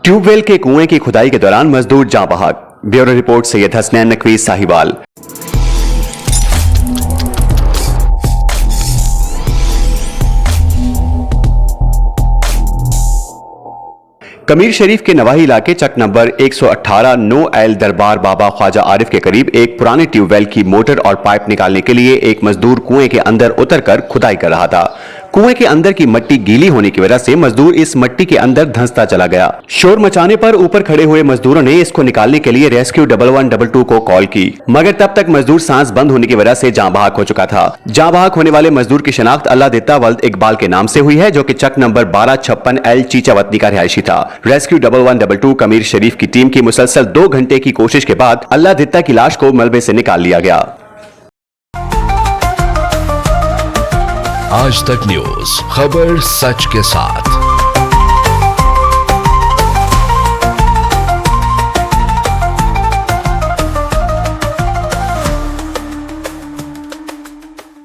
Tubewell के कुएं की खुदाई के दौरान मजदूर जाँ बहक। Bureau report Syed Hasnain Naqvi Sahiwal. कमीर शरीफ के नवाही इलाके चक नंबर 118 नो एल दरबार बाबा ख्वाजा आरिफ के करीब एक पुराने ट्यूबवेल की मोटर और पाइप निकालने के लिए एक मजदूर कुएं के अंदर उतरकर खुदाई कर रहा था। कुएं के अंदर की मट्टी गीली होने की वजह से मजदूर इस मट्टी के अंदर धंसता चला गया। शोर मचाने पर ऊपर खड़े हुए मजदूरों ने इसको निकालने के लिए रेस्क्यू 1122 को कॉल की, मगर तब तक मजदूर सांस बंद होने की वजह से जाँ बहक हो चुका था। जाँ बहक होने वाले मजदूर की शिनाख्त अल्लाह देता वल्द इकबाल के नाम से हुई है, जो कि चक नंबर 1256 एल चीचावतनी का रिहायशी था। रेस्क्यू 1122 कमीर शरीफ की टीम की मुसलसल 2 घंटे की कोशिश के बाद अल्लाह देता की लाश को मलबे से निकाल लिया गया। आज तक न्यूज, खबर सच के साथ।